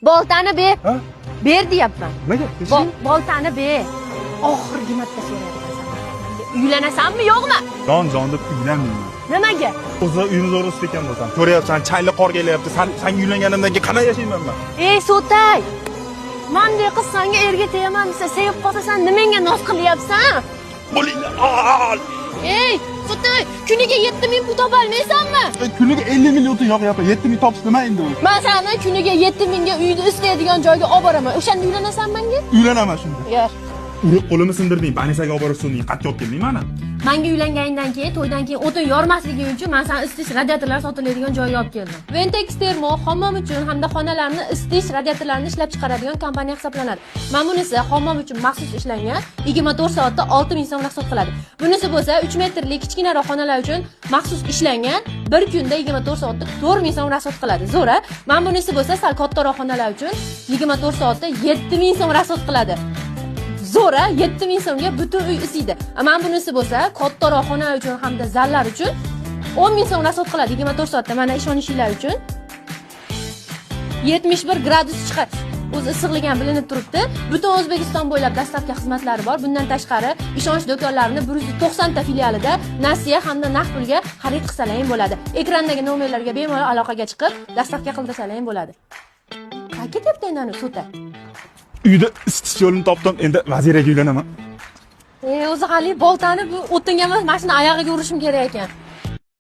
Boltani ber. Ha? Ber deyapman. Nimaga? Boltani ber. Oxirgi marta so'rayapman. Uylanasanmi, yo'qmi? Jon deb uylanmayman. Nimaga? O'zi uyimiz o'rnida ekan bo'lsam. Ko'ryapsan, chayli qor kelyapti. Sen uylanganimdan keyin qanday yashayman men? Ey So'tay. Mendek qiz senga erga tegaman desa, sevib qolsan, nimenga noz qilyapsan? Bo'linglar. Ey, So'tay, kuniga 7000 pul topa olmaysanmi? Kuniga 50 million yog'yapti. 7000 topish nima endi u? Men seni kuniga 7000 ga uyni istaydigan joyga olib boraman. O'shanda uylanasan menga? Uylanaman shunda. Yer. Urib qo'limni sindirding. Banisaga olib borib suvni qattiq olib kelding mana. Menga uylanganingdan keyin, to'ydan keyin o'tin yormasliging uchun men seni isitish radiatorlar sotiladigan joyga olib keldim. Ventex Termo hammom uchun hamda xonalarni isitish radiatorlarini ishlab chiqaradigan kompaniya hisoblanadi. Mana bunisi hammom uchun maxsus ishlangan, 24 soatda 6000 so'm rasxod qiladi. Bunisi bo'lsa 3 metrlik kichkinaroq xonalar uchun maxsus ishlangan, bir kunda 24 soatda 4000 so'm rasxod qiladi. Zo'ra. Mana bunisi bo'lsa sal kattaroq xonalar uchun 24 soatda 7000 so'm rasxod qiladi. Zo'ra 7000 so'mga butun uy isiydi. Mana bunisi bo'lsa kattaroq xona uchun hamda zallar uchun 10000 so'm rasxod qiladi 24 soatda. Mana ishonishinglar uchun 71 gradus chiqadi. O'zi issiqligi ham bilinib turibdi. Butun O'zbekiston bo'ylab dastlabki xizmatlari bor. Bundan tashqari, ishonch do'konlarining 190 ta filialida nasiya hamda naqd pulga xarid qilsalaring bo'ladi. Ekrandagi nomerlarga bemalol aloqaga chiqib, dastavka qildirsalaring bo'ladi. Qayerga ketyapti endi So'tay? Uyda isitish yo'lini topdim. Endi vaziraga uylanaman. O'zi hali boltani bu o'tinga emas, mashina oyog'iga urishim kerak ekan.